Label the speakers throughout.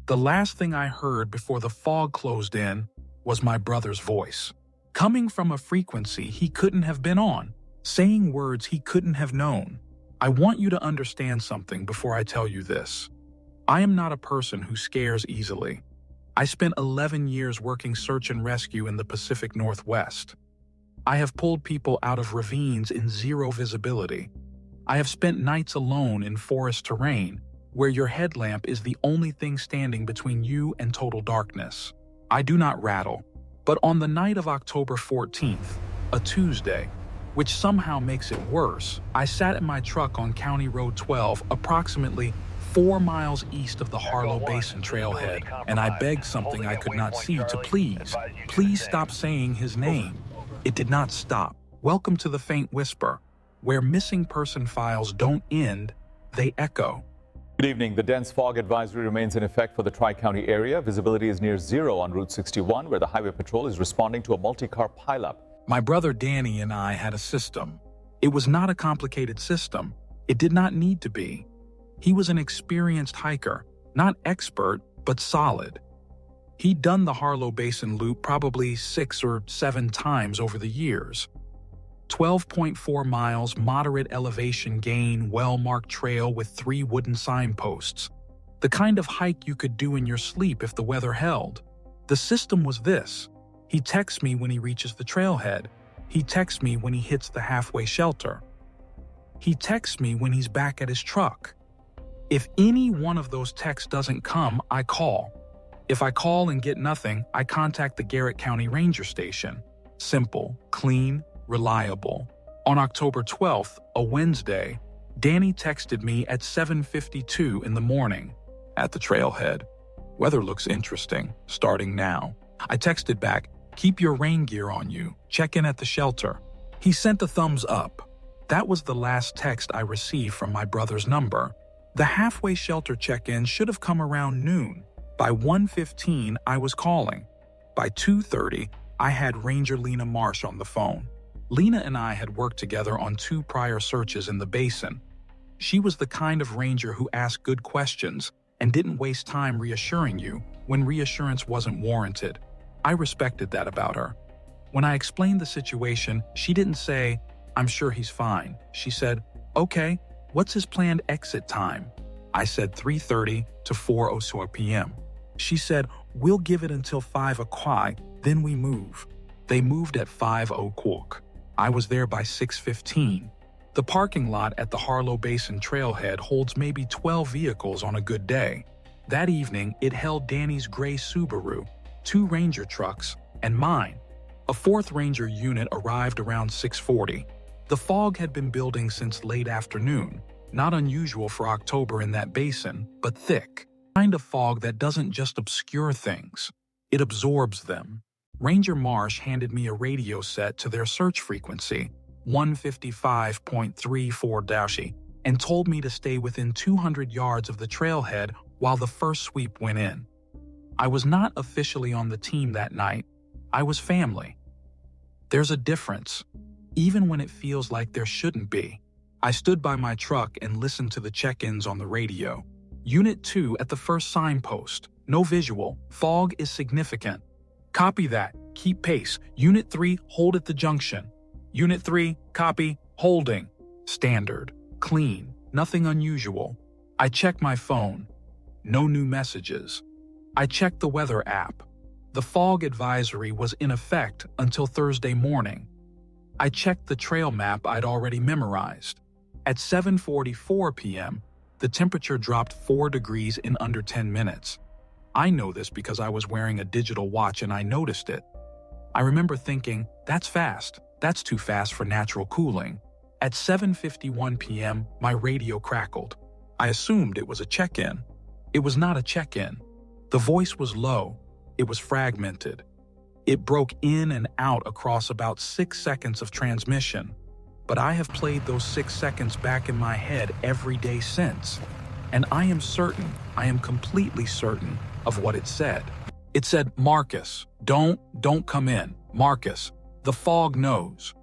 Speaker 1: The last thing I heard before the fog closed in was my brother's voice, coming from a frequency he couldn't have been on, saying words he couldn't have known. I want you to understand something before I tell you this. I am not a person who scares easily. I spent 11 years working search and rescue in the Pacific Northwest. I have pulled people out of ravines in zero visibility. I have spent nights alone in forest terrain, where your headlamp is the only thing standing between you and total darkness. I do not rattle, but on the night of October 14th, a Tuesday, which somehow makes it worse, I sat in my truck on County Road 12, approximately 4 miles east of the Harlow Basin trailhead, and I begged something I could not see to please stop saying his name. It did not stop. Welcome to the faint whisper, where missing person files don't end, they echo.
Speaker 2: Good evening. The dense fog advisory remains in effect for the Tri-County area. Visibility is near zero on Route 61, where the Highway Patrol is responding to a multi-car pileup.
Speaker 1: My brother Danny and I had a system. It was not a complicated system. It did not need to be. He was an experienced hiker, not expert, but solid. He'd done the Harlow Basin loop probably 6 or 7 times over the years. 12.4 miles, moderate elevation gain, well-marked trail with 3 wooden signposts. The kind of hike you could do in your sleep if the weather held. The system was this. He texts me when he reaches the trailhead. He texts me when he hits the halfway shelter. He texts me when he's back at his truck. If any one of those texts doesn't come, I call. If I call and get nothing, I contact the Garrett County Ranger Station. Simple, clean, reliable. On October 12th, a Wednesday, Danny texted me at 7:52 in the morning. At the trailhead. Weather looks interesting, starting now. I texted back, keep your rain gear on you, check in at the shelter. He sent a thumbs up. That was the last text I received from my brother's number. The halfway shelter check-in should have come around noon. By 1:15, I was calling. By 2:30, I had Ranger Lena Marsh on the phone. Lena and I had worked together on 2 prior searches in the basin. She was the kind of ranger who asked good questions and didn't waste time reassuring you when reassurance wasn't warranted. I respected that about her. When I explained the situation, she didn't say, "I'm sure he's fine." She said, "Okay, what's his planned exit time?" I said 3:30 to 4:00 p.m. She said, "We'll give it until 5 o'clock, then we move." They moved at 5:00. I was there by 6:15. The parking lot at the Harlow Basin trailhead holds maybe 12 vehicles on a good day. That evening, it held Danny's gray Subaru, 2 Ranger trucks, and mine. A 4th Ranger unit arrived around 6:40. The fog had been building since late afternoon, not unusual for October in that basin, but thick. The kind of fog that doesn't just obscure things, it absorbs them. Ranger Marsh handed me a radio set to their search frequency, 155.34 and told me to stay within 200 yards of the trailhead while the first sweep went in. I was not officially on the team that night. I was family. There's a difference, even when it feels like there shouldn't be. I stood by my truck and listened to the check-ins on the radio. Unit 2 at the first signpost. No visual. Fog is significant. Copy that. Keep pace. Unit 3, hold at the junction. Unit 3, copy, holding. Standard. Clean. Nothing unusual. I check my phone. No new messages. I checked the weather app. The fog advisory was in effect until Thursday morning. I checked the trail map I'd already memorized. At 7:44 p.m., the temperature dropped 4 degrees in under 10 minutes. I know this because I was wearing a digital watch and I noticed it. I remember thinking, that's fast. That's too fast for natural cooling. At 7:51 p.m., my radio crackled. I assumed it was a check-in. It was not a check-in. The voice was low. It was fragmented. It broke in and out across about 6 seconds of transmission. But I have played those 6 seconds back in my head every day since. And I am certain, I am completely certain of what it said. It said, "Marcus, don't come in. Marcus, the fog knows."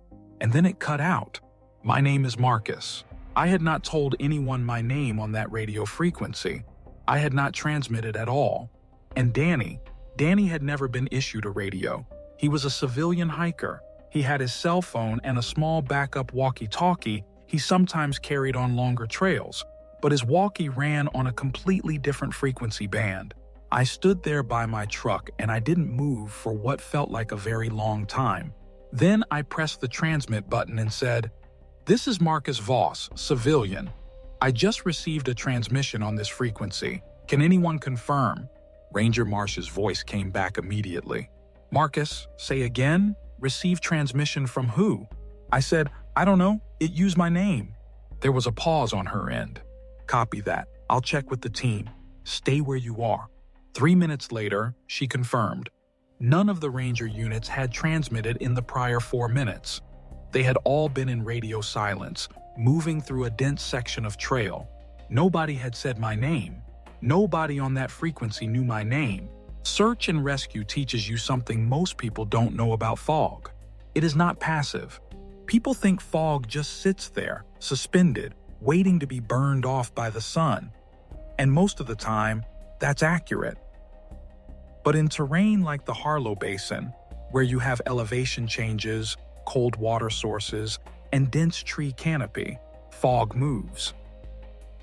Speaker 1: And then it cut out. My name is Marcus. I had not told anyone my name on that radio frequency. I had not transmitted at all. And Danny had never been issued a radio. He was a civilian hiker. He had his cell phone and a small backup walkie-talkie he sometimes carried on longer trails, but his walkie ran on a completely different frequency band. I stood there by my truck and I didn't move for what felt like a very long time. Then I pressed the transmit button and said, "This is Marcus Voss, civilian. I just received a transmission on this frequency. Can anyone confirm?" Ranger Marsh's voice came back immediately. "Marcus, say again? Received transmission from who?" I said, "I don't know. It used my name." There was a pause on her end. "Copy that. I'll check with the team. Stay where you are." 3 minutes later, she confirmed. None of the Ranger units had transmitted in the prior 4 minutes. They had all been in radio silence, moving through a dense section of trail. Nobody had said my name. Nobody on that frequency knew my name. Search and rescue teaches you something most people don't know about fog. It is not passive. People think fog just sits there, suspended, waiting to be burned off by the sun. And most of the time, that's accurate. But in terrain like the Harlow Basin, where you have elevation changes, cold water sources, and dense tree canopy, fog moves.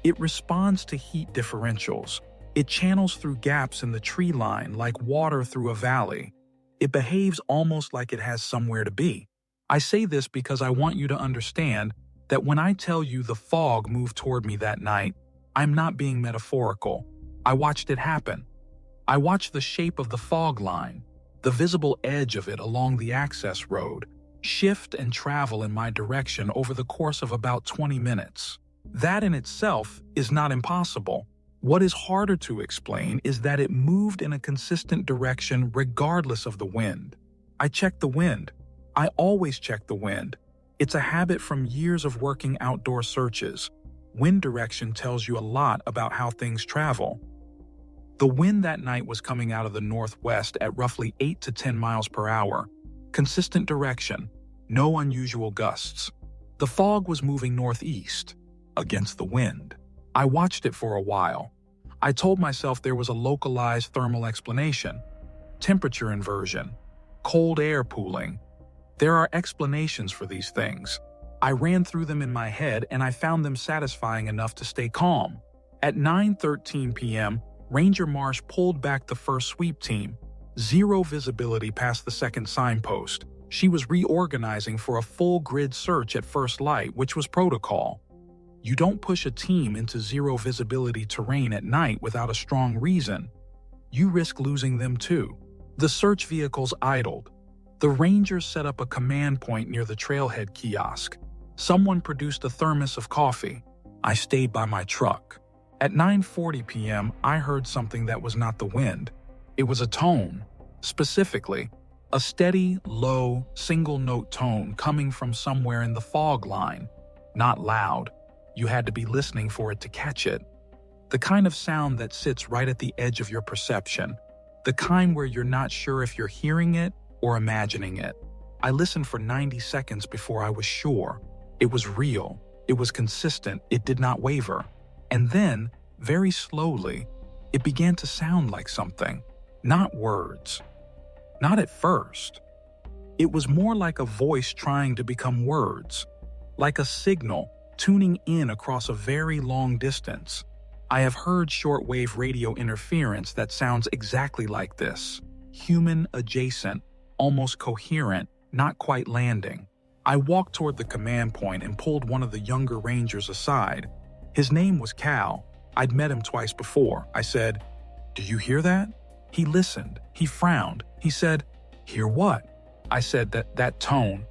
Speaker 1: It responds to heat differentials. It channels through gaps in the tree line like water through a valley. It behaves almost like it has somewhere to be. I say this because I want you to understand that when I tell you the fog moved toward me that night, I'm not being metaphorical. I watched it happen. I watched the shape of the fog line, the visible edge of it along the access road, shift and travel in my direction over the course of about 20 minutes. That in itself is not impossible. What is harder to explain is that it moved in a consistent direction regardless of the wind. I checked the wind. I always check the wind. It's a habit from years of working outdoor searches. Wind direction tells you a lot about how things travel. The wind that night was coming out of the northwest at roughly 8 to 10 miles per hour. Consistent direction, no unusual gusts. The fog was moving northeast, against the wind. I watched it for a while. I told myself there was a localized thermal explanation. Temperature inversion, cold air pooling. There are explanations for these things. I ran through them in my head and I found them satisfying enough to stay calm. At 9:13 p.m., Ranger Marsh pulled back the first sweep team. Zero visibility past the second signpost. She was reorganizing for a full grid search at first light, which was protocol. You don't push a team into zero visibility terrain at night without a strong reason. You risk losing them too. The search vehicles idled. The Rangers set up a command point near the trailhead kiosk. Someone produced a thermos of coffee. I stayed by my truck. At 9:40 p.m., I heard something that was not the wind. It was a tone. Specifically, a steady, low, single-note tone coming from somewhere in the fog line. Not loud. You had to be listening for it to catch it. The kind of sound that sits right at the edge of your perception. The kind where you're not sure if you're hearing it or imagining it. I listened for 90 seconds before I was sure. It was real. It was consistent. It did not waver. And then, very slowly, it began to sound like something. Not words. Not at first. It was more like a voice trying to become words. Like a signal tuning in across a very long distance. I have heard shortwave radio interference that sounds exactly like this. Human adjacent, almost coherent, not quite landing. I walked toward the command point and pulled one of the younger Rangers aside. His name was Cal. I'd met him twice before. I said, "Do you hear that?" He listened. He frowned. He said, "Hear what?" I said that tone.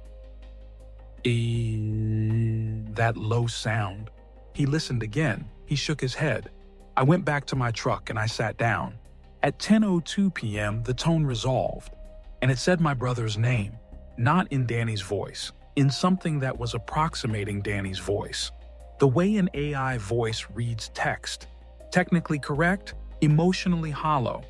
Speaker 1: That low sound. He listened again. He shook his head. I went back to my truck and I sat down. At 10:02 p.m., the tone resolved. And it said my brother's name. Not in Danny's voice. In something that was approximating Danny's voice. The way an AI voice reads text. Technically correct, emotionally hollow.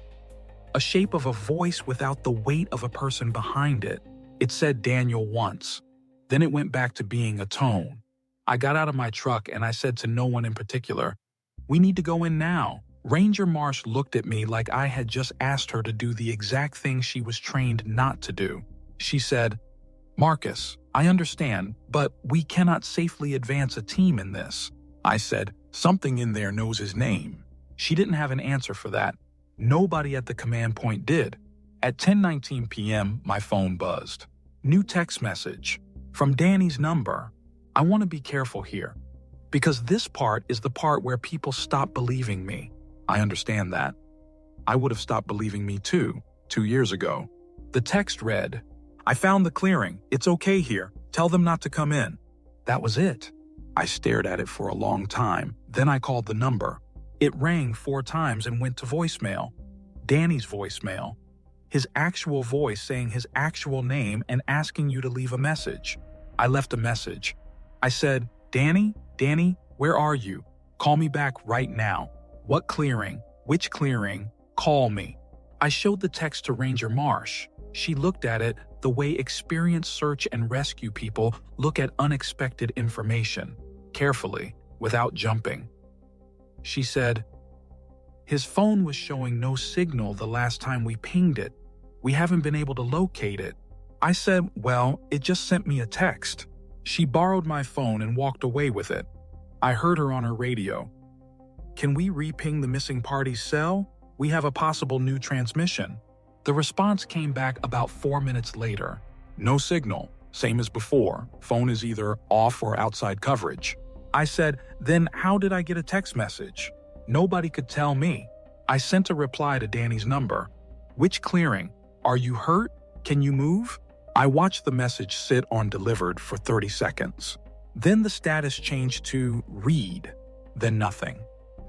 Speaker 1: A shape of a voice without the weight of a person behind it. It said Daniel once. Then it went back to being a tone. I got out of my truck and I said to no one in particular, "We need to go in now. Ranger Marsh looked at me like I had just asked her to do the exact thing she was trained not to do. She said, "Marcus, I understand, but we cannot safely advance a team in this." I said, "Something in there knows his name." She didn't have an answer for that. Nobody at the command point did. At 10:19 p.m., my phone buzzed. New text message. From Danny's number. I want to be careful here, because this part is the part where people stop believing me. I understand that. I would have stopped believing me too, 2 years ago. The text read, "I found the clearing. It's okay here. Tell them not to come in." That was it. I stared at it for a long time. Then I called the number. It rang 4 times and went to voicemail. Danny's voicemail. His actual voice saying his actual name and asking you to leave a message. I left a message. I said, Danny, where are you? Call me back right now. What clearing? Which clearing? Call me." I showed the text to Ranger Marsh. She looked at it the way experienced search and rescue people look at unexpected information, carefully, without jumping. She said, "His phone was showing no signal the last time we pinged it. We haven't been able to locate it." I said, "Well, it just sent me a text." She borrowed my phone and walked away with it. I heard her on her radio. "Can we re-ping the missing party's cell? We have a possible new transmission." The response came back about 4 minutes later. "No signal, same as before. Phone is either off or outside coverage." I said, "Then how did I get a text message?" Nobody could tell me. I sent a reply to Danny's number. "Which clearing? Are you hurt? Can you move?" I watched the message sit on delivered for 30 seconds. Then the status changed to read, then nothing.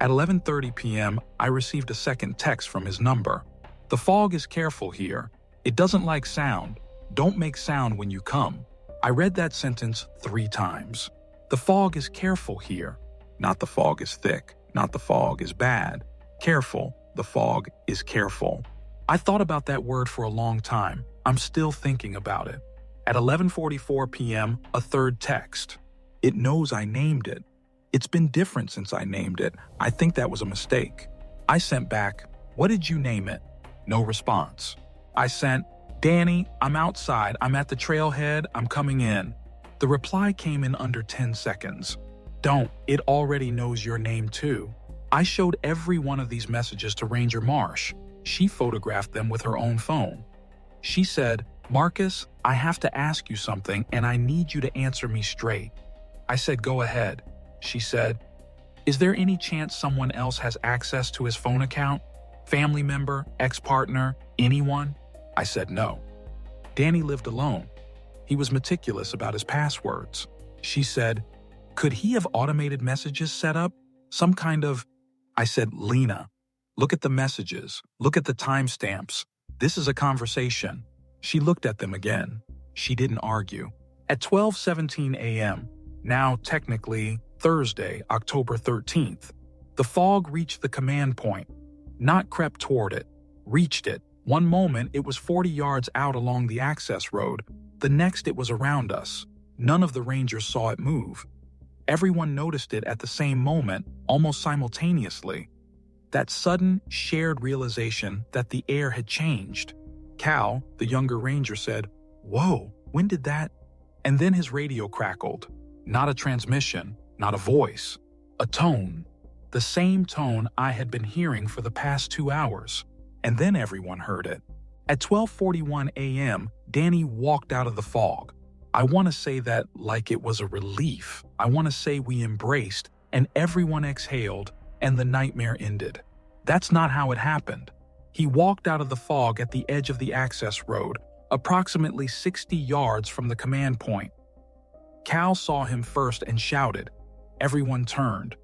Speaker 1: At 11:30 p.m., I received a second text from his number. "The fog is careful here. It doesn't like sound. Don't make sound when you come." I read that sentence 3 times. The fog is careful here. Not the fog is thick. Not the fog is bad. Careful. The fog is careful. I thought about that word for a long time. I'm still thinking about it. At 11:44 p.m., a third text. It knows I named it. It's been different since I named it. I think that was a mistake. I sent back, "What did you name it?" No response. I sent, "Danny, I'm outside. I'm at the trailhead. I'm coming in." The reply came in under 10 seconds. "Don't. It already knows your name too." I showed every one of these messages to Ranger Marsh. She photographed them with her own phone. She said, "Marcus, I have to ask you something and I need you to answer me straight." I said, "Go ahead." She said, "Is there any chance someone else has access to his phone account? Family member, ex-partner, anyone?" I said no. Danny lived alone. He was meticulous about his passwords. She said, "Could he have automated messages set up? Some kind of—" I said, "Lena, look at the messages. Look at the timestamps. This is a conversation." She looked at them again. She didn't argue. At 12:17 a.m., now technically Thursday, October 13th, the fog reached the command point. Not crept toward it. Reached it. One moment it was 40 yards out along the access road. The next it was around us. None of the Rangers saw it move. Everyone noticed it at the same moment, almost simultaneously. That sudden, shared realization that the air had changed. Cal, the younger Ranger, said, "Whoa, when did that?" And then his radio crackled. Not a transmission, not a voice. A tone. The same tone I had been hearing for the past 2 hours. And then everyone heard it. At 12:41 a.m., Danny walked out of the fog. I want to say that like it was a relief. I want to say we embraced, and everyone exhaled, and the nightmare ended. That's not how it happened. He walked out of the fog at the edge of the access road, approximately 60 yards from the command point. Cal saw him first and shouted. Everyone turned.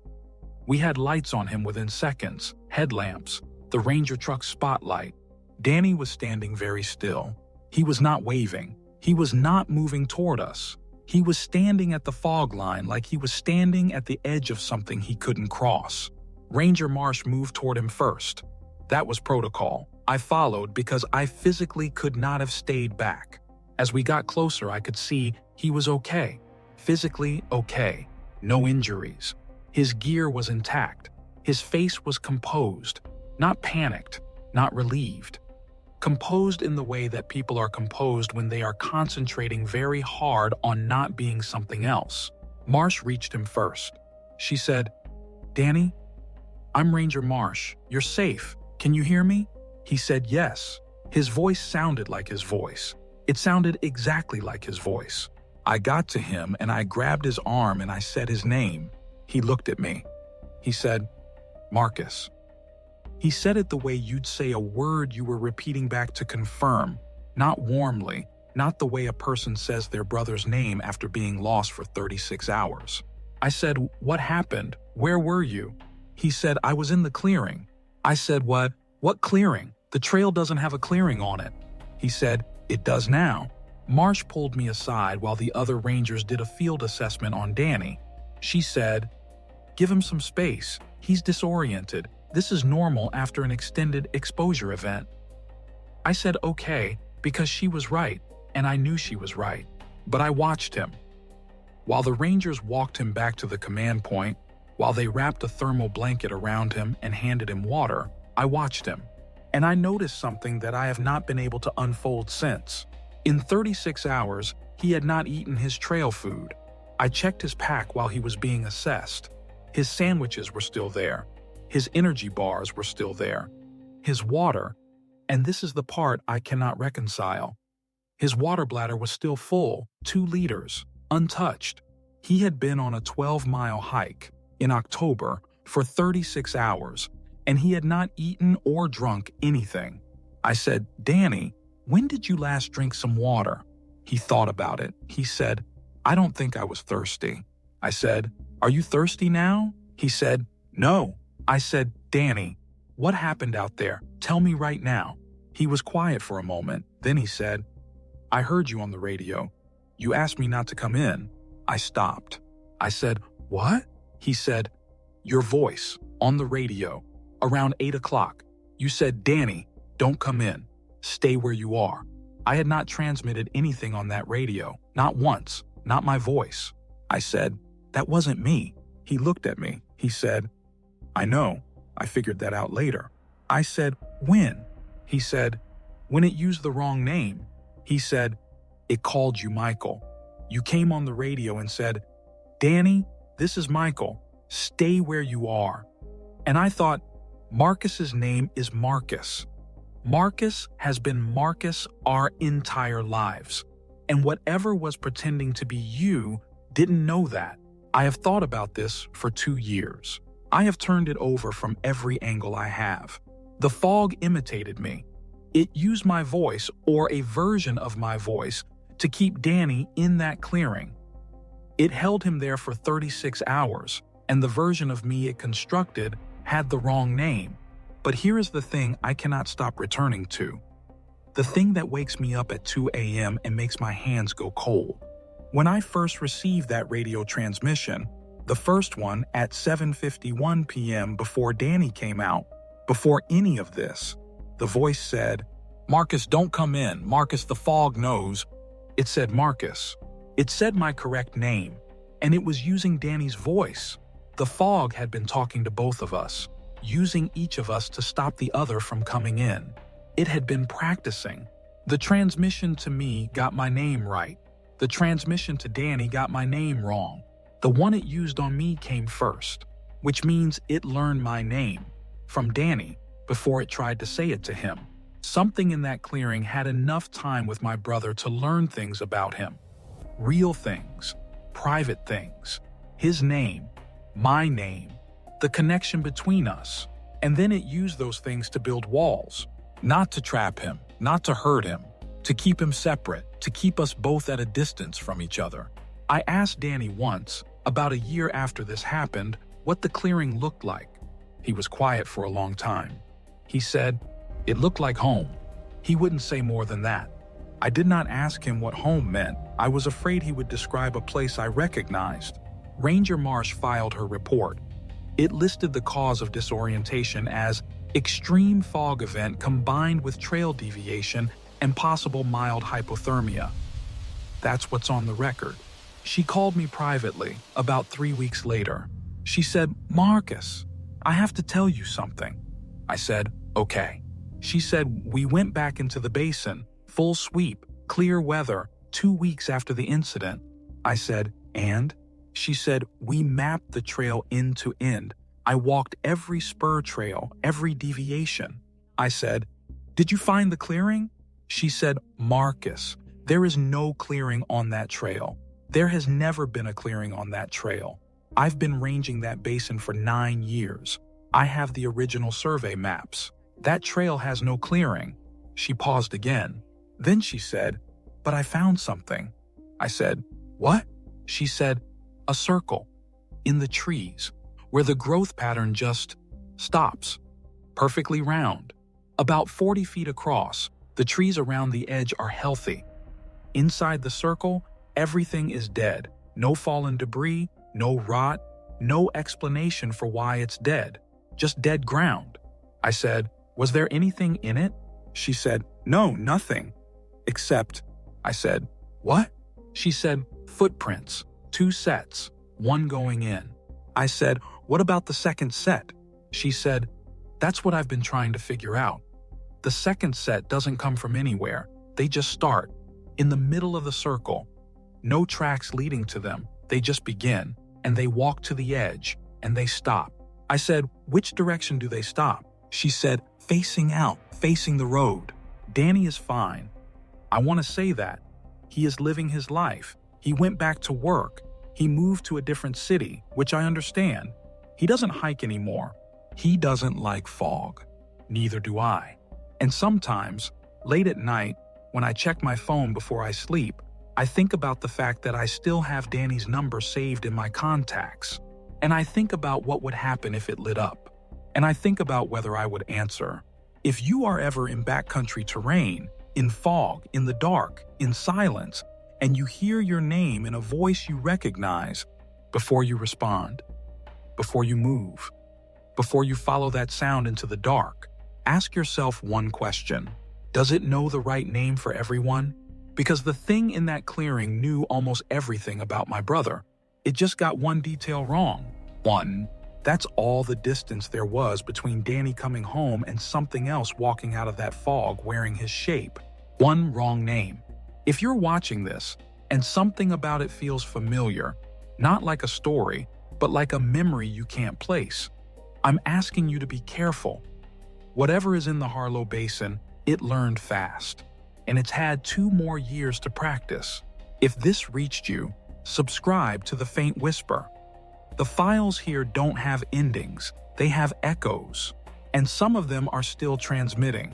Speaker 1: We had lights on him within seconds, headlamps, the Ranger truck spotlight. Danny was standing very still. He was not waving. He was not moving toward us. He was standing at the fog line like he was standing at the edge of something he couldn't cross. Ranger Marsh moved toward him first. That was protocol. I followed because I physically could not have stayed back. As we got closer, I could see he was okay. Physically okay. No injuries. His gear was intact. His face was composed, not panicked, not relieved. Composed in the way that people are composed when they are concentrating very hard on not being something else. Marsh reached him first. She said, "Danny, I'm Ranger Marsh. You're safe. Can you hear me?" He said yes. His voice sounded like his voice. It sounded exactly like his voice. I got to him and I grabbed his arm and I said his name. He looked at me. He said, "Marcus." He said it the way you'd say a word you were repeating back to confirm, not warmly, not the way a person says their brother's name after being lost for 36 hours. I said, "What happened? Where were you?" He said, "I was in the clearing." I said, "What? What clearing? The trail doesn't have a clearing on it." He said, "It does now." Marsh pulled me aside while the other rangers did a field assessment on Danny. She said, "Give him some space. He's disoriented. This is normal after an extended exposure event." I said okay, because she was right, and I knew she was right. But I watched him. While the rangers walked him back to the command point, while they wrapped a thermal blanket around him and handed him water, I watched him. And I noticed something that I have not been able to unfold since. In 36 hours, he had not eaten his trail food. I checked his pack while he was being assessed. His sandwiches were still there. His energy bars were still there. His water, and this is the part I cannot reconcile. His water bladder was still full, 2 liters, untouched. He had been on a 12-mile hike in October for 36 hours, and he had not eaten or drunk anything. I said, "Danny, when did you last drink some water?" He thought about it. He said, "I don't think I was thirsty." I said, "Are you thirsty now?" He said, "No." I said, "Danny, what happened out there? Tell me right now." He was quiet for a moment. Then he said, "I heard you on the radio. You asked me not to come in." I stopped. I said, "What?" He said, "Your voice, on the radio, around 8 o'clock. You said, 'Danny, don't come in. Stay where you are.'" I had not transmitted anything on that radio, not once, not my voice. I said, "That wasn't me." He looked at me. He said, "I know. I figured that out later." I said, "When?" He said, "When it used the wrong name." He said, "It called you Michael. You came on the radio and said, 'Danny, this is Michael. Stay where you are.'" And I thought, Marcus's name is Marcus. Marcus has been Marcus our entire lives. And whatever was pretending to be you didn't know that. I have thought about this for 2 years. I have turned it over from every angle I have. The fog imitated me. It used my voice, or a version of my voice, to keep Danny in that clearing. It held him there for 36 hours, and the version of me it constructed had the wrong name. But here is the thing I cannot stop returning to. The thing that wakes me up at 2 a.m. and makes my hands go cold. When I first received that radio transmission, the first one at 7:51 p.m. before Danny came out, before any of this, the voice said, "Marcus, don't come in. Marcus, the fog knows." It said Marcus. It said my correct name, and it was using Danny's voice. The fog had been talking to both of us, using each of us to stop the other from coming in. It had been practicing. The transmission to me got my name right. The transmission to Danny got my name wrong. The one it used on me came first, which means it learned my name from Danny before it tried to say it to him. Something in that clearing had enough time with my brother to learn things about him. Real things, private things, his name, my name, the connection between us. And then it used those things to build walls, not to trap him, not to hurt him, to keep him separate, to keep us both at a distance from each other. I asked Danny once, about a year after this happened, what the clearing looked like. He was quiet for a long time. He said, "It looked like home." He wouldn't say more than that. I did not ask him what home meant. I was afraid he would describe a place I recognized. Ranger Marsh filed her report. It listed the cause of disorientation as extreme fog event combined with trail deviation and possible mild hypothermia. That's what's on the record. She called me privately about 3 weeks later. She said, "Marcus, I have to tell you something. I said, okay. She said, we went back into the basin, full sweep, clear weather, 2 weeks after the incident. I said, and? She said, we mapped the trail end to end. I walked every spur trail, every deviation. I said, did you find the clearing? She said, Marcus, there is no clearing on that trail. There has never been a clearing on that trail. I've been ranging that basin for 9 years. I have the original survey maps. That trail has no clearing. She paused again. Then she said, but I found something. I said, what? She said, a circle in the trees where the growth pattern just stops, perfectly round. About 40 feet across, the trees around the edge are healthy. Inside the circle, everything is dead. No fallen debris, no rot, no explanation for why it's dead. Just dead ground. I said, was there anything in it? She said, no, nothing. Except, I said, what? She said, footprints, 2 sets, 1 going in. I said, what about the second set? She said, that's what I've been trying to figure out. The second set doesn't come from anywhere. They just start, in the middle of the circle. No tracks leading to them. They just begin, and they walk to the edge, and they stop. I said, which direction do they stop? She said, facing out, facing the road. Danny is fine. I want to say that. He is living his life. He went back to work. He moved to a different city, which I understand. He doesn't hike anymore. He doesn't like fog. Neither do I. And sometimes, late at night, when I check my phone before I sleep, I think about the fact that I still have Danny's number saved in my contacts. And I think about what would happen if it lit up. And I think about whether I would answer. If you are ever in backcountry terrain, in fog, in the dark, in silence, and you hear your name in a voice you recognize, before you respond, before you move, before you follow that sound into the dark, ask yourself one question. Does it know the right name for everyone? Because the thing in that clearing knew almost everything about my brother. It just got one detail wrong. One. That's all the distance there was between Danny coming home and something else walking out of that fog wearing his shape. One wrong name. If you're watching this and something about it feels familiar, not like a story, but like a memory you can't place, I'm asking you to be careful. Whatever is in the Harlow Basin, it learned fast, and it's had 2 more years to practice. If this reached you, subscribe to The Faint Whisper. The files here don't have endings, they have echoes, and some of them are still transmitting.